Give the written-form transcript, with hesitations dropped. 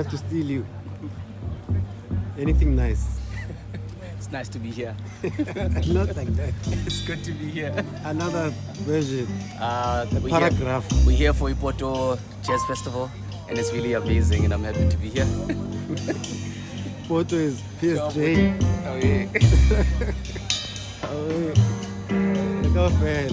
us to steal you. Anything nice? It's nice to be here. Not like that. It's good to be here. Another version. We're Paragraph. Here, we're here for Ipoto Jazz Festival, and it's really amazing, and I'm happy to be here. Photo is PSG. Oh yeah. Oh, yeah. Look how fair.